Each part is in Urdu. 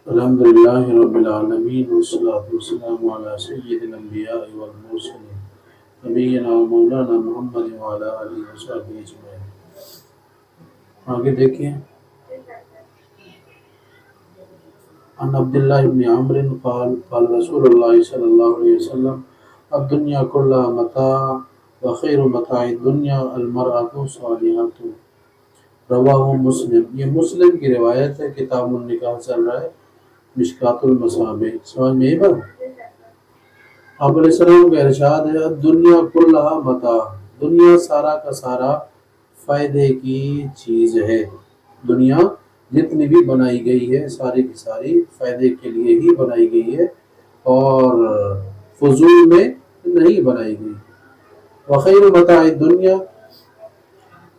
الحمدللہ رب العالمین والصلاة والسلام علی سید الانبیاء والمرسلین نبینا مولانا محمد وعلی آلہ وصحبہ اجمعین۔ آگے دیکھیں، عن عبداللہ بن عمرو قال قال رسول اللہ صلی اللہ علیہ وسلم الدنیا کلها متاع وخیر متاع الدنیا المرأة الصالحة، رواہ مسلم۔ یہ مسلم کی روایت ہے، کتاب النکاح چل رہا ہے، مشکات المصابیح۔ سمجھ میں آئی بات؟ آپ علیہ السلام کا ارشاد ہے دنیا کلها متاع، دنیا سارا کا سارا فائدے کی چیز ہے۔ دنیا جتنی بھی بنائی گئی ہے ساری کی ساری فائدے کے لیے ہی بنائی گئی ہے اور فضول میں نہیں بنائی گئی۔ وخیر متاع الدنیا،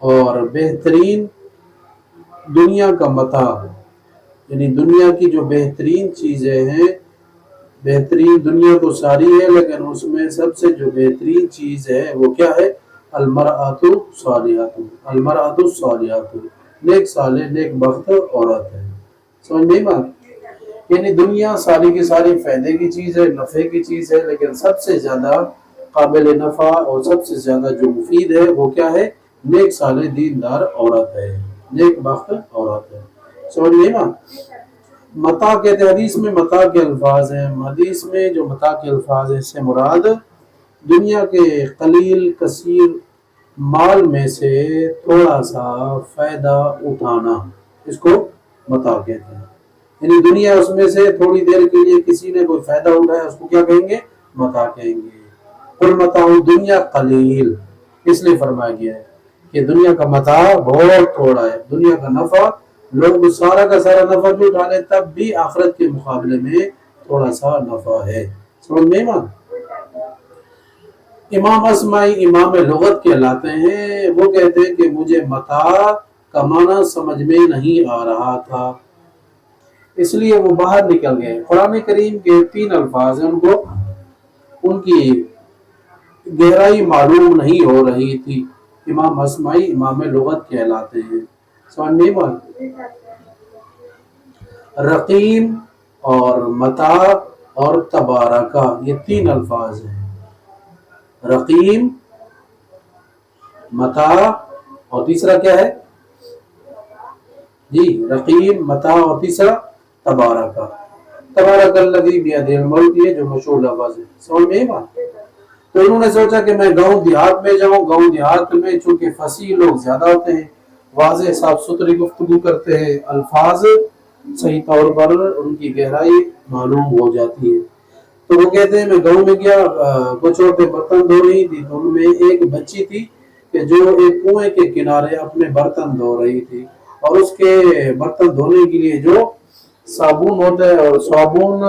اور بہترین دنیا کا متاع، یعنی دنیا کی جو بہترین چیزیں ہیں، بہترین دنیا تو ساری ہے لیکن اس میں سب سے جو بہترین چیز ہے وہ کیا ہے؟ المرأۃ الصالحۃ، المرأۃ الصالحۃ، نیک صالح نیک بخت عورت ہے۔ سمجھ نہیں بات؟ یعنی دنیا ساری کی ساری فائدے کی چیز ہے، نفع کی چیز ہے، لیکن سب سے زیادہ قابل نفع اور سب سے زیادہ جو مفید ہے وہ کیا ہے؟ نیک صالح دیندار عورت ہے، نیک بخت عورت ہے۔ سمجھ نہیں بات؟ متاع کہتے ہیں، حدیث میں متاع کے الفاظ ہیں، حدیث میں جو متاع کے الفاظ ہیں اس سے مراد دنیا کے قلیل کثیر مال میں سے تھوڑا سا فائدہ اٹھانا، اس کو متاع کہتے ہیں۔ یعنی دنیا اس میں سے تھوڑی دیر کے لیے کسی نے کوئی فائدہ اٹھایا اس کو کیا کہیں گے؟ متاع کہیں گے۔ قل متاع الدنیا قلیل، اس لیے فرمایا گیا ہے کہ دنیا کا متاع بہت تھوڑا ہے، دنیا کا نفع لوگ سارا کا سارا نفع بھی اٹھا لیں تب بھی آخرت کے مقابلے میں تھوڑا سا نفع ہے۔ سمجھ میں ایمان؟ امام اسماعی امام لغت کہلاتے ہیں، وہ کہتے ہیں کہ مجھے متاع کا معنی سمجھ میں نہیں آ رہا تھا، اس لیے وہ باہر نکل گئے۔ قرآن کریم کے 3 الفاظ ہیں، ان کو ان کی گہرائی معلوم نہیں ہو رہی تھی۔ امام اسماعی امام لغت کہلاتے ہیں۔ سمجھ میں بات؟ رقیم اور متاع اور تبارکہ، یہ 3 الفاظ ہیں۔ رقیم، متاع اور تیسرا کیا ہے؟ جی، رقیم، متاع اور تیسرا تبارکہ۔ تبارک الذی بیدہ الملک، یہ جو مشہور لفظ ہے۔ سمجھ میں بات؟ تو انہوں نے سوچا کہ میں گاؤں دیہات میں جاؤں، گاؤں دیہات میں چونکہ فصیح لوگ زیادہ ہوتے ہیں، واضح صاف ستھری گفتگو کرتے ہیں، الفاظ صحیح طور پر ان کی گہرائی معلوم ہو جاتی ہے۔ تو وہ کہتے ہیں میں گاؤں میں گیا، کچھ عورتیں برتن دھو رہی تھی، تو ان میں ایک بچی تھی کہ جو ایک کنویں کے کنارے اپنے برتن دھو رہی تھی، اور اس کے برتن دھونے کے لیے جو صابن ہوتا ہے اور صابن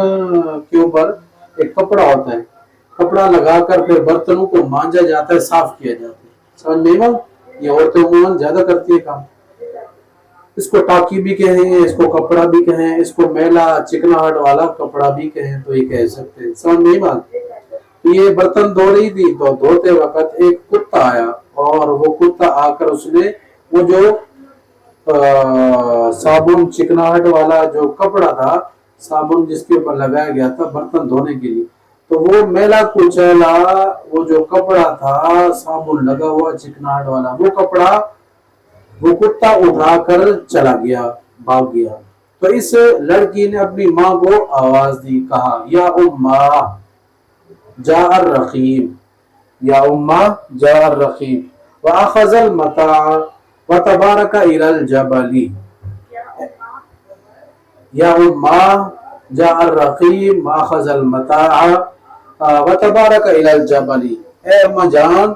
کے اوپر ایک کپڑا ہوتا ہے، کپڑا لگا کر پھر برتنوں کو مانجا جاتا ہے، صاف کیا جاتا ہے۔ سمجھ میں بات؟ یہ عورتیں عموماً زیادہ کرتی ہے کام۔ اس کو ٹاکی بھی کہیں، اس کو کپڑا بھی کہیں، اس کو میلا چکناہٹ والا کپڑا بھی کہیں تو یہ کہہ سکتے ہیں۔ سمجھ نہیں بات؟ یہ برتن دھو رہی تھی تو دھوتے وقت ایک کتا آیا، اور وہ کتا آ کر اس نے وہ جو صابن چکناہٹ والا جو کپڑا تھا، صابن جس کے اوپر لگایا گیا تھا برتن دھونے کے لیے، تو وہ میلا کچیلا وہ جو کپڑا تھا صابن لگا ہوا چکناہٹ والا، وہ کپڑا وہ کتا اٹھا کر چلا گیا، بھاگ گیا۔ تو اس لڑکی نے اپنی ماں کو آواز دی، کہا یا امّا جاء الرقیم، یا امّا جاء الرقیم واخذ المتاع وتبارک الی الجبل، یا امّا جاء الرقیم واخذ المتاع وتبارک الی الجبل، اے اماں جان،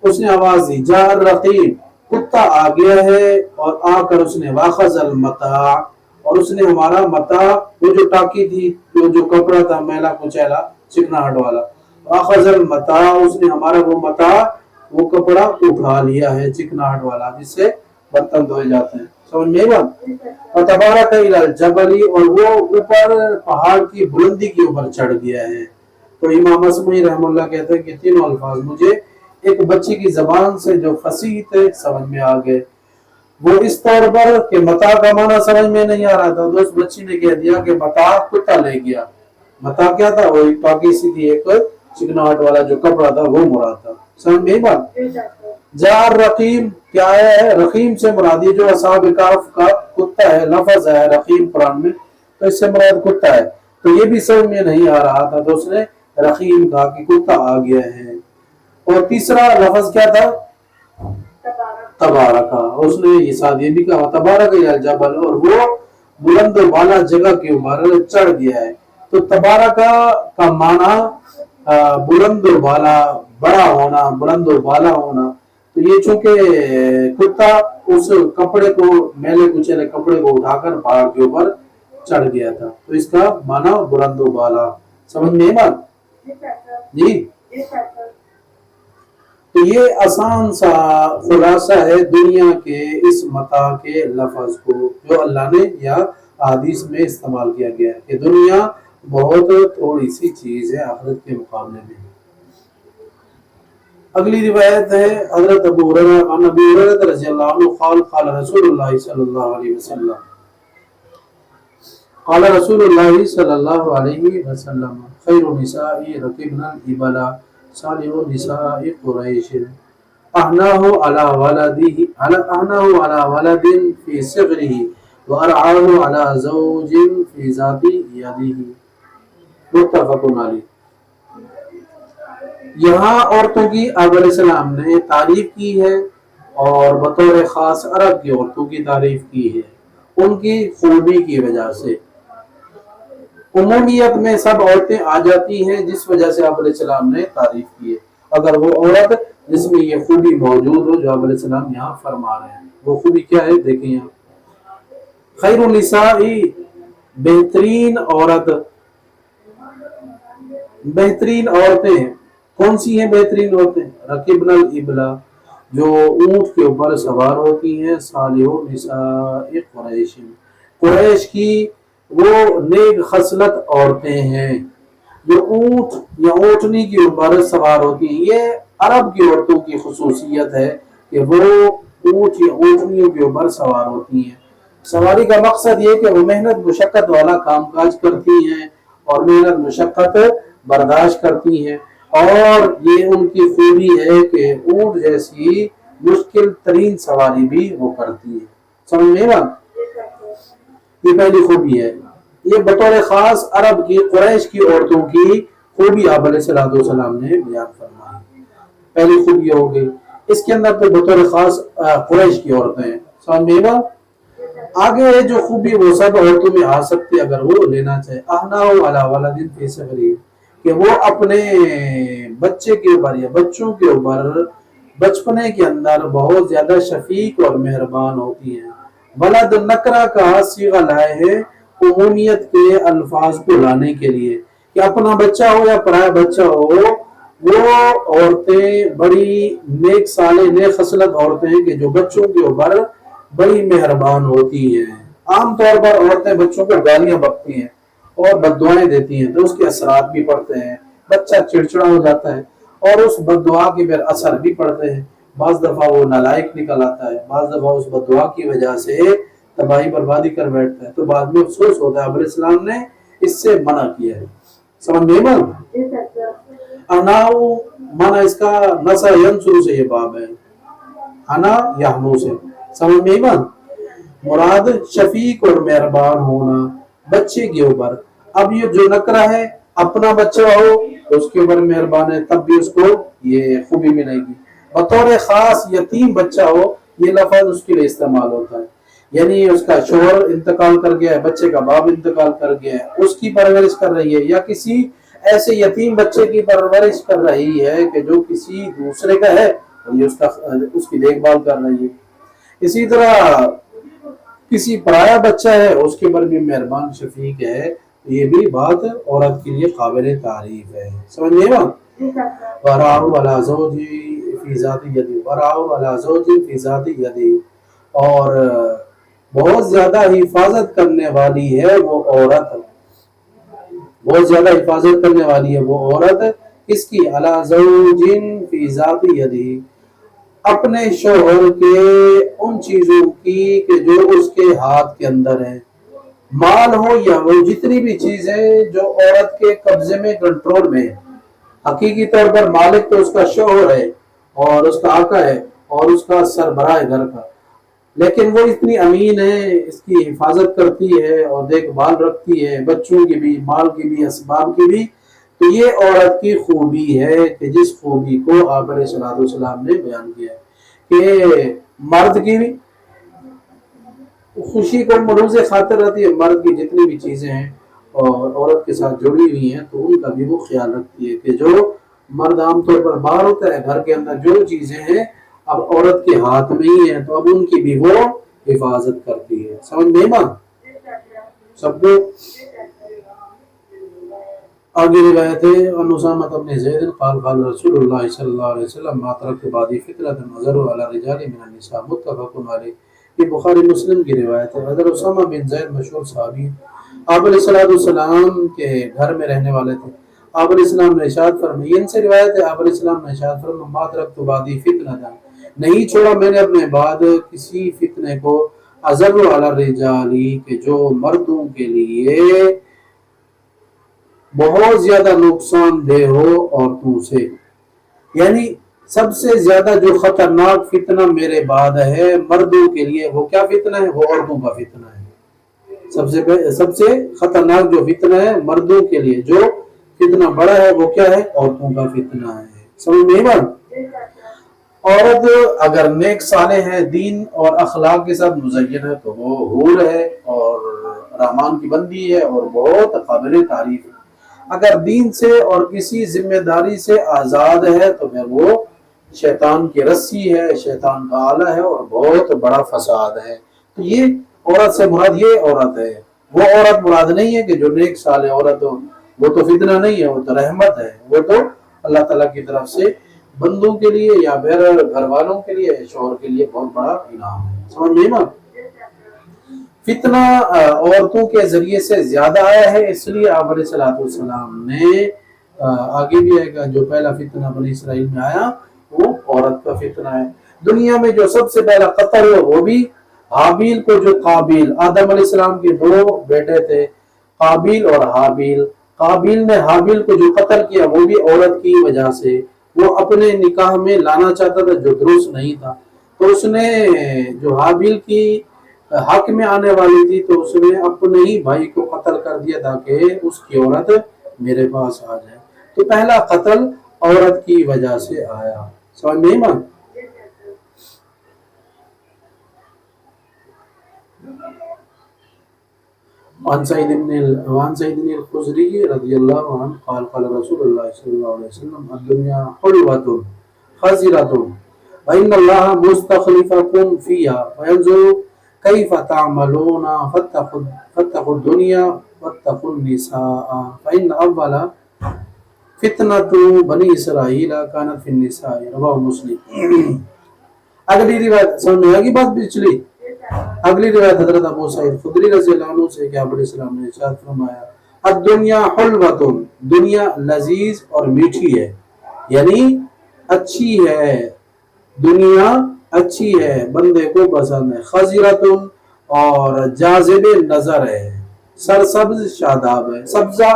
اس نے آواز دی جاء الرقیم، کتا آ گیا ہے، اور آ کر اس نے واخذ المتاع، اور اس نے ہمارا متاع، وہ جو ٹاکی تھی، وہ جو کپڑا تھا میلا کچیلا چکناہٹ والا، واخذ المتاع، اس نے ہمارا وہ متاع وہ کپڑا اٹھا لیا ہے چکناہٹ والا جس سے برتن دھوئے جاتے ہیں۔ سمجھ میں بات؟ اور تبارک الی الجبل، اور وہ اوپر پہاڑ کی بلندی کے اوپر چڑھ گیا ہے۔ تو امام اسمعی رحمہ اللہ کہتے ہیں کہ 3 الفاظ مجھے ایک بچی کی زبان سے جو فصیح تھے سمجھ میں آ گئے۔ وہ اس طور پر کہ متاع کا معنی سمجھ میں نہیں آ رہا تھا تو اس بچی نے کہہ دیا کہ متاع کتا لے گیا. متاع کیا تھا؟ وہ پاکی سی تھی، ایک چکناہٹ والا جو کپڑا تھا وہ مراد تھا. سمجھ میں بات؟ جار رقیم کیا ہے؟ رقیم سے مراد یہ جو اصحاب کہف کا کتا ہے، لفظ ہے رقیم قرآن میں، تو اس سے مراد کتا ہے. تو یہ بھی سمجھ میں نہیں آ رہا تھا تو اس نے رقیم کہا کہ کتا آ گیا ہے. اور تیسرا لفظ کیا تھا؟ تبارکا. اس نے یہ ساتھ یہ بھی کہا تبارک یا الجبل، اور وہ بلند و بالا جگہ کے اوپر چڑھ گیا ہے. تو تبارکا کا معنی بلند و بالا، بڑا ہونا، بلند و بالا ہونا. تو یہ چونکہ کتا اس کپڑے کو، میلے کچیلے کپڑے کو اٹھا کر پہاڑ کے اوپر چڑھ گیا تھا تو اس کا معنی بلند و بالا. سمجھ میں بات؟ جی. تو یہ آسان سا خلاصہ ہے دنیا کے اس متاع کے لفظ کو جو اللہ نے یا حدیث میں استعمال کیا گیا ہے کہ دنیا بہت تھوڑی سی چیز ہے آخرت کے مقابلے میں. اگلی روایت ہے حضرت ابو ہریرہ رضی اللہ عنہ قال قال رسول اللہ صلی اللہ علیہ وسلم قال رسول اللہ صلی اللہ علیہ وسلم خیر النساء رکبنا الابل صالح النساء قریش احناه على ولد في صغره وارعاه على زوج في ذات يده. متفق علیہ. یہاں عورتوں کی آپ علیہ السلام نے تعریف کی ہے اور بطور خاص عرب کی عورتوں کی تعریف کی ہے ان کی خوبی کی وجہ سے. عمومیت میں سب عورتیں آ جاتی ہیں جس وجہ سے آپ علیہ السلام نے تعریف کی ہے. اگر وہ عورت جس میں یہ خوبی موجود ہو جو آپ علیہ السلام یہاں فرما رہے ہیں، وہ خوبی کیا ہے دیکھیں یہاں. خیر النساء بہترین عورت، بہترین عورتیں کون سی ہیں؟ بہترین عورتیں رکبن الابلا جو اونٹ کے اوپر سوار ہوتی ہیں، صالح النساء قریش قریش کی وہ نیک خصلت عورتیں ہیں جو اونٹ یا اونٹنی کے اوپر سوار ہوتی ہیں. یہ عرب کی عورتوں کی خصوصیت ہے کہ وہ اونٹ یا اونٹنیوں کے اوپر سوار ہوتی ہیں. سواری کا مقصد یہ کہ وہ محنت مشقت والا کام کاج کرتی ہیں اور محنت مشقت برداشت کرتی ہیں، اور یہ ان کی خوبی ہے کہ اونٹ جیسی مشکل ترین سواری بھی وہ کرتی ہے. سمجھ میں بات؟ یہ پہلی خوبی ہے. یہ بطور خاص عرب کی قریش کی عورتوں کی خوبی آپ علیہ السلام نے بیان فرمائی. پہلی خوبی ہو گئی. اس کے اندر تو بطور خاص قریش کی عورتیں ہیں. سمجھ میں بات؟ آگے جو خوبی وہ سب عورتوں میں آ سکتی اگر وہ لینا چاہے. احناء علی ولد فی صغرہ کہ وہ اپنے بچے کے اوپر یا بچوں کے اوپر بچپنے کے اندر بہت زیادہ شفیق اور مہربان ہوتی ہیں. ولد نکرہ کا صیغہ لائے ہیں عمومیت کے الفاظ کو لانے کے لیے کہ اپنا بچہ ہو یا پرایا بچہ ہو، وہ عورتیں بڑی نیک صالح نیک خصلت عورتیں ہیں کہ جو بچوں کے اوپر بڑی مہربان ہوتی ہیں. عام طور پر عورتیں بچوں کو گالیاں بکتی ہیں اور بددعائیں دیتی ہیں تو اس کے اثرات بھی پڑتے ہیں، بچہ چڑچڑا ہو جاتا ہے اور اس بددعا کے پھر اثر بھی پڑتے ہیں. بعض دفعہ وہ نالائق نکل آتا ہے، بعض دفعہ اس بددعا کی وجہ سے تباہی بربادی کر بیٹھتا ہے تو بعد میں افسوس ہوتا ہے. علیہ السلام نے اس سے منع کیا ہے. سمجھ میں بات؟ اناؤ مانا اس کا نسا ینسر سے یہ باب ہے، انا یحنو سے. سمجھ میں بات؟ مراد شفیق اور مہربان ہونا بچے کے اوپر. اب یہ جو نکرہ ہے اپنا بچہ ہو تو اس کے اوپر مہربان ہے تب بھی اس کو یہ خوبی ملے گی. بطور خاص یتیم بچہ ہو یہ لفظ اس کے لیے استعمال ہوتا ہے، یعنی اس کا شوہر انتقال کر گیا ہے، بچے کا باپ انتقال کر گیا ہے، اس کی پرورش کر رہی ہے، یا کسی ایسے یتیم بچے کی پرورش کر رہی ہے کہ جو کسی دوسرے کا ہے یہ اس کی دیکھ بھال کر رہی ہے. اسی طرح کسی پرایا بچہ ہے اس کے اوپر بھی مہربان شفیق ہے، یہ بھی بات عورت کے لیے قابل تعریف ہے. سمجھ گئے بات؟ وَرَاهُ عَلَى زَوْجِهِ فِي ذَاتِ يَدِهِ وَرَاهُ عَلَى زَوْجِهِ فِي ذَاتِ يَدِهِ اور بہت زیادہ حفاظت کرنے والی ہے وہ عورت، بہت زیادہ حفاظت کرنے والی ہے وہ عورت کس کی؟ عَلَى زَوْجٍ فِي ذَاتِ يَدِهِ اپنے شوہر کے ان چیزوں کی کہ جو اس کے ہاتھ کے اندر ہے، مال ہو یا وہ جتنی بھی چیز ہے جو عورت کے قبضے میں کنٹرول میں ہے۔ حقیقی طور پر مالک تو اس کا شوہر ہے اور اس کا آقا ہے اور اس کا سربراہ ہے گھر کا، لیکن وہ اتنی امین ہے، اس کی حفاظت کرتی ہے اور دیکھ بھال رکھتی ہے، بچوں کی بھی، مال کی بھی، اسباب کی بھی۔ تو یہ عورت کی خوبی ہے کہ جس خوبی کو آپ علیہ الصلوۃ والسلام نے بیان کیا ہے کہ مرد کی بھی خوشی کو مروز خاطر رہتی ہے، مرد کی جتنی بھی چیزیں ہیں اور عورت کے ساتھ جڑی ہوئی ہیں تو ان کا بھی وہ خیال رکھتی ہے کہ جو مرد عام طور پر باہر ہوتا ہے، گھر کے اندر جو چیزیں ہیں اب عورت کے ہاتھ میں ہی ہے تو اب ان کی بھی وہ حفاظت کرتی ہے۔ سمجھ میں ماں سب کو؟ آگے روایت ہے ان اسامہ بن زید قال قال رسول اللہ صلی اللہ علیہ وسلم ما ترکت بعدی فتنۃ نظر علی الرجال من النساء متفق علیہ۔ یہ بخاری مسلم کی روایت ہے۔ حضرت اسامہ بن زید مشہور صحابی آپ علیہ الصلوۃ والسلام کے گھر میں رہنے والے تھے۔ آپ علیہ السلام نے ارشاد فرمایا، ان سے روایت ہے آپ علیہ السلام نے ارشاد فرمایا ما ترکت بعدی فتنۃ، نہیں چھوڑا میں نے اپنے بعد کسی فتنے کو اضر علی الرجال کہ جو مردوں کے لیے بہت زیادہ نقصان دہ ہو عورتوں سے، یعنی سب سے زیادہ جو خطرناک فتنہ میرے بعد ہے مردوں کے لیے وہ کیا فتنہ ہے؟ وہ عورتوں کا فتنہ ہے۔ سب سے خطرناک جو فتنہ ہے مردوں کے لیے، جو فتنہ بڑا ہے وہ کیا ہے؟ عورتوں کا فتنہ ہے۔ سمجھ میں بات؟ عورت اگر نیک صالح ہے، دین اور اخلاق کے ساتھ مزین ہے تو وہ حور ہے اور رحمان کی بندی ہے اور بہت قابل تعریف ہے۔ اگر دین سے اور کسی ذمہ داری سے آزاد ہے تو پھر وہ شیطان کی رسی ہے، شیطان کا آلہ ہے اور بہت بڑا فساد ہے۔ تو یہ عورت سے مراد یہ عورت ہے، وہ عورت مراد نہیں ہے کہ جو نیک صالح عورت ہو، وہ تو فتنہ نہیں ہے، وہ تو رحمت ہے، وہ تو اللہ تعالیٰ کی طرف سے بندوں کے لیے یا پھر گھر والوں کے لیے، شوہر کے لیے بہت بڑا انعام ہے۔ سمجھ میں نا؟ فتنہ عورتوں کے ذریعے سے زیادہ آیا ہے، اس لیے آپ علیہ الصلوۃ والسلام نے آگے بھی ہے کہ جو پہلا فتنہ بنی اسرائیل میں آیا وہ عورت کا فتنہ ہے۔ دنیا میں جو سب سے پہلا قتل ہو وہ بھی حابیل کو، جو قابیل، آدم علیہ السلام کے دو بیٹے تھے قابیل اور حابیل، قابیل نے حابیل کو جو قتل کیا وہ بھی عورت کی وجہ سے، وہ اپنے نکاح میں لانا چاہتا تھا جو درست نہیں تھا، تو اس نے جو حابیل کی حق میں آنے والی تھی تو اس نے اپنے ہی بھائی کو قتل کر دیا تاکہ اس کی عورت میرے پاس آ جائے۔ تو پہلا قتل عورت کی وجہ سے آیا۔ سمجھ نہیں مان؟ وعن سعید بن الخدری رضی اللہ عنہ قال قال رسول اللہ صلی اللہ علیہ وسلم الدنیا حلوۃ خضرۃ وإن الله مستخلفكم فيها فينظر كيف تعملون فاتقوا الدنيا واتقوا النساء فإن أول فتنة بني اسرائیل كانت في النساء رواه مسلم۔ اگلی روایت سمجھ میں آگی بات پچھلی؟ اگلی روایت حضرت ابو سعید خدری رضی اللہ عنہ سے کہ آپ علیہ السلام نے ارشاد فرمایا الدنیا حلوۃ، دنیا لذیذ اور میٹھی ہے، یعنی اچھی ہے، دنیا اچھی ہے، بندے کو پسند ہے، خضرۃ اور جاذب نظر ہے، سرسبز شاداب ہے۔ سبزہ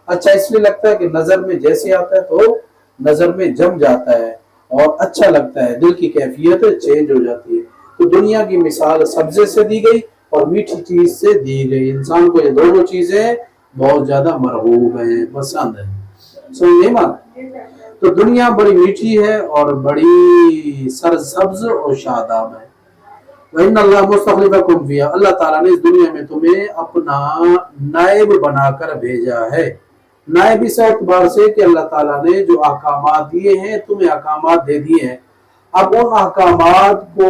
اچھا اس لیے لگتا ہے کہ نظر میں جیسے آتا ہے تو نظر میں جم جاتا ہے اور اچھا لگتا ہے، دل کی کیفیت چینج ہو جاتی ہے۔ تو دنیا کی مثال سبزے سے دی گئی اور میٹھی چیز سے دی گئی۔ انسان کو یہ دونوں چیزیں بہت زیادہ مرغوب ہیں، پسند ہیں۔ سمجھے نا؟ تو دنیا بڑی میٹھی ہے اور بڑی سرسبز اور شاداب ہے۔ وَإِنَّ اللَّهَ مُسْتَخْلِفَكُمْ فِيهَا، اللہ تعالیٰ نے اس دنیا میں تمہیں اپنا نائب بنا کر بھیجا ہے۔ نائب اس اعتبار سے کہ اللہ تعالیٰ نے جو احکامات دیے ہیں تمہیں احکامات دے دیے ہیں، اب ان احکامات کو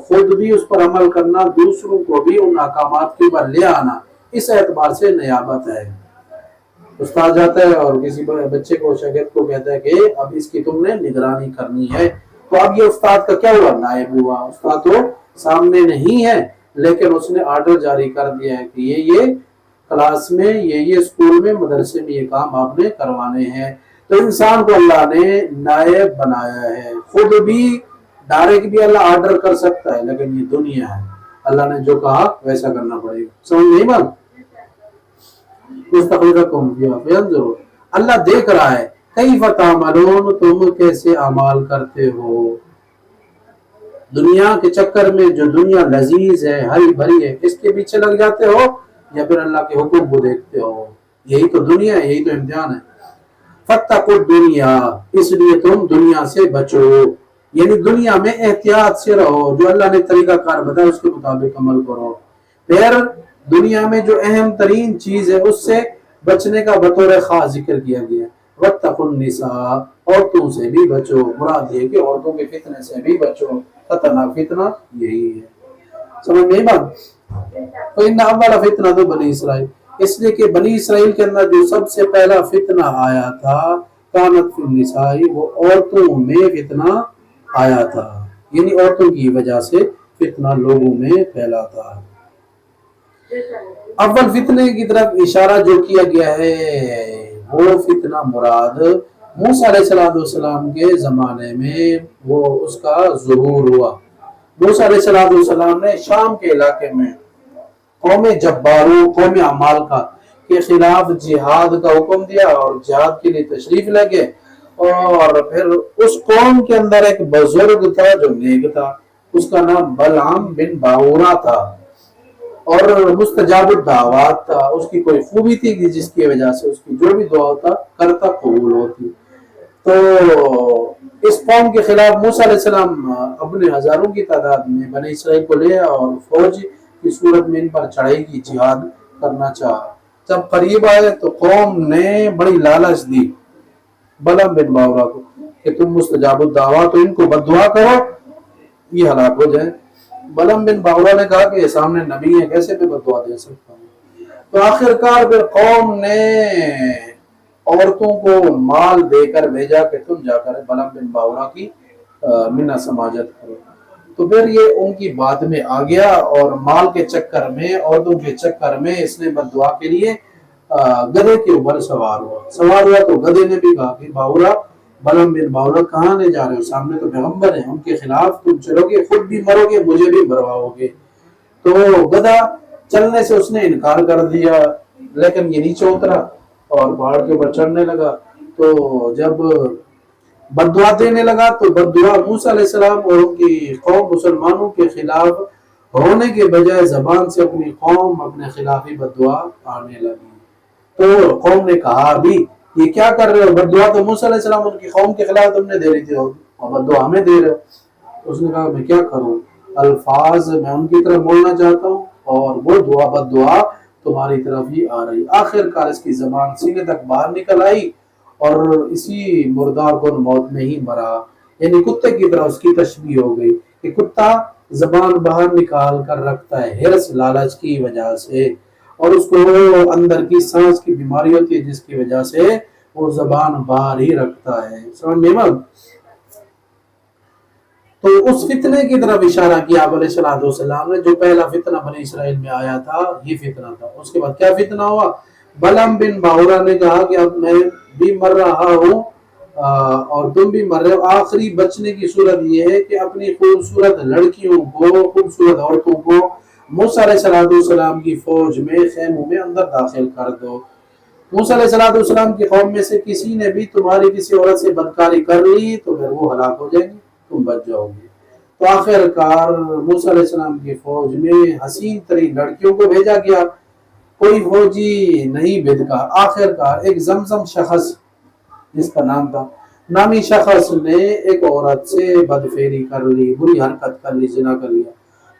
خود بھی اس پر عمل کرنا، دوسروں کو بھی ان احکامات کے اوپر لے آنا، اس اعتبار سے نیابت ہے۔ استاد جاتا ہے اور کسی بچے کو، شاگرد کو کہتا ہے کہ اب اس کی تم نے نگرانی کرنی ہے، تو اب یہ استاد کا کیا ہوا؟ نائب ہوا۔ استاد تو سامنے نہیں ہے لیکن اس نے آرڈر جاری کر دیا ہے کہ یہ کلاس میں، یہ اسکول میں، مدرسے میں یہ کام آپ نے کروانے ہیں۔ تو انسان کو اللہ نے نائب بنایا ہے، خود بھی ڈائریکٹ بھی اللہ آرڈر کر سکتا ہے، لیکن یہ دنیا ہے، اللہ نے جو کہا ویسا کرنا پڑے گا. سمجھ نہیں بات؟ مستقبلکم فیہا فینظروا، اللہ دیکھ رہا ہے کیف تعملون، تم کیسے اعمال کرتے ہو. دنیا کے چکر میں جو دنیا لذیذ ہے، ہری بھری ہے، اس کے پیچھے لگ جاتے ہو یا پھر اللہ کے حکم کو دیکھتے ہو. یہی تو دنیا ہے، یہی تو امتحان ہے. فاتقوا الدنیا، اس لیے تم دنیا سے بچو، یعنی دنیا میں احتیاط سے رہو، جو اللہ نے طریقہ کار بتایا اس کے مطابق عمل کرو. پھر دنیا میں جو اہم ترین چیز ہے اس سے بچنے کا بطور خاص ذکر کیا گیا. واتقوا النساء، عورتوں سے بھی بچو، مراد یہ کہ عورتوں کے فتنے سے بھی بچو. خطرناک فتنہ یہی ہے. سمجھ نہیں بات؟ فإن أول فتنة بنی اسرائیل، اس لیے کہ بنی اسرائیل کے اندر جو سب سے پہلا فتنہ آیا تھا کانت فی النساء، وہ عورتوں میں فتنہ آیا تھا، یعنی عورتوں کی وجہ سے فتنہ لوگوں میں پھیلا تھا. اول فتنے کی طرف اشارہ جو کیا گیا ہے وہ فتنہ مراد موسیٰ علیہ السلام کے زمانے میں وہ اس کا ظہور ہوا. موسیٰ علیہ السلام نے شام کے علاقے میں قوم جباروں، قوم عمالقہ کے خلاف جہاد کا حکم دیا اور جہاد کے لیے تشریف لے گئے. اور پھر اس قوم کے اندر ایک بزرگ تھا جو نیک تھا، اس کا نام بلعام بن باورا تھا اور مستجاب الدعوات تھا. اس کی کوئی خوبی تھی کہ جس کی وجہ سے اس کی جو بھی دعا ہوتا کرتا قبول ہوتی. تو اس قوم کے خلاف موسیٰ علیہ السلام اپنے ہزاروں کی تعداد میں بنی اسرائیل کو لے اور فوج کی صورت میں ان پر چڑھائی کی، جہاد کرنا چاہا. جب قریب آئے تو قوم نے بڑی لالچ دی بلعام بن باورا کو کہ تم مستجاب الدعوات، تو ان کو بد دعا کرو یہ ہلاک ہو جائے. بلعام بن باورا نے کہا کہ یہ سامنے نبی ہے، کیسے میں بد دعا دے سکتا ہوں. تو آخر کار پھر قوم نے عورتوں کو مال دے کر بھیجا کہ تم جا کر بلعام بن باورا کی منہ سماجت کرو. تو پھر یہ ان کی بات میں آ گیا اور مال کے چکر میں، عورتوں کے چکر میں اس نے بد دعا کے لیے گدھے کے اوپر سوار ہوا. تو گدھے نے بھی کہا کہ باورا، بلعام بن باورا کہاں لے جا رہے ہو، سامنے تو پیغمبر ہیں، ان کے خلاف تم چلو گے، خود بھی مرو گے، مجھے بھی مرواؤ گے. تو گدھا چلنے سے اس نے انکار کر دیا، لیکن یہ نیچے اترا اور پہاڑ کے اوپر چڑھنے لگا. تو جب بد دعا دینے لگا تو بد دعا موسیٰ علیہ السلام اور ان کی قوم مسلمانوں کے خلاف ہونے کے بجائے زبان سے اپنی قوم اپنے خلاف ہی بد دعا آنے لگی. تو قوم نے کہا بھی یہ کیا کر رہے ہو، بد دعا تو موسیٰ علیہ السلام ان کی قوم کے خلاف تم نے دے رہی تھی اور بد دعا ہمیں دے رہے ہو. اس نے کہا میں کیا کروں، الفاظ میں ان کی طرف بولنا چاہتا ہوں اور وہ دعا بد دعا تمہاری طرف ہی آ رہی. آخر کار اس کی زبان سینے تک باہر نکل آئی اور اسی مردار کو موت میں ہی مرا. یعنی کتے کی طرح اس کی تشبیہ ہو گئی کہ کتا زبان باہر نکال کر رکھتا ہے ہرس لالچ کی وجہ سے، اور اس کو اندر کی سانس کی بیماری ہوتی ہے جس کی وجہ سے وہ زبان باہر ہی رکھتا ہے. سمجھ نہیں بات؟ تو اس فتنے کی طرف اشارہ کیا علیہ السلام نے، جو پہلا فتنہ بنی اسرائیل میں آیا تھا یہ فتنہ تھا. اس کے بعد کیا فتنہ ہوا، بلعام بن باورا نے کہا کہ اب میں بھی مر رہا ہوں اور تم بھی مر رہے ہو، آخری بچنے کی صورت یہ ہے کہ اپنی خوبصورت لڑکیوں کو، خوبصورت عورتوں کو موسیٰ علیہ السلام کی فوج میں، خیموں میں اندر داخل کر دو. موسیٰ علیہ السلام کی قوم میں سے کسی نے بھی تمہاری کسی عورت سے بدکاری کر لی تو پھر وہ ہلاک ہو جائیں گے، تم بچ جاؤ گے. تو آخر کار موسیٰ علیہ السلام کی فوج میں حسین ترین لڑکیوں کو بھیجا گیا، کوئی فوجی نہیں بھدکا. آخر کار ایک زمزم شخص جس کا نام تھا، نامی شخص نے ایک عورت سے بدفعلی کر لی، بری حرکت کر لی، زنا کر لیا.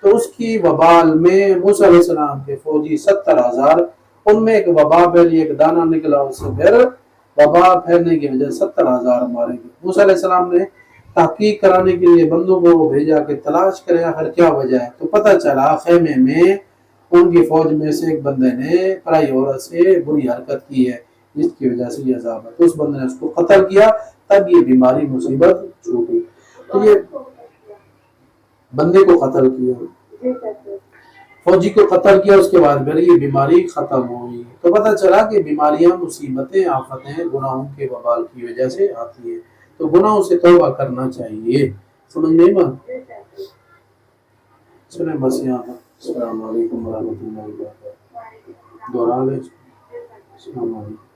تو اس کی وبال میں موسیٰ علیہ السلام کے فوجی 70,000، ان میں ایک وبا پھیلی، ایک دانہ نکلا، اس سے پھر وبا پھیلنے کی وجہ 70,000 مارے گئے. موسیٰ علیہ السلام نے تحقیق کرانے کے لیے بندوں کو بھیجا کہ تلاش کریں آخر کیا وجہ ہے. تو پتہ چلا خیمے میں ان کی فوج میں سے ایک بندے نے پرائی عورت سے بری حرکت کی ہے جس کی وجہ سے یہ عذاب ہے. تو اس بندے نے اس کو قتل کیا، تب یہ بیماری مصیبت چھوٹی. تو یہ بندے کو قتل کیا، فوجی کو قتل کیا، اس کے بعد پھر یہ بیماری ختم ہوئی. تو پتہ چلا کہ بیماریاں، مصیبتیں، آفتیں گناہوں کے وبال کی وجہ سے آتی ہیں. تو گناہوں سے توبہ کرنا چاہیے. سمجھ گئی بات؟ چلیں بس یہاں تک. السلام علیکم ورحمۃ اللہ وبرکاتہ. دوہرا لیں. السلام علیکم.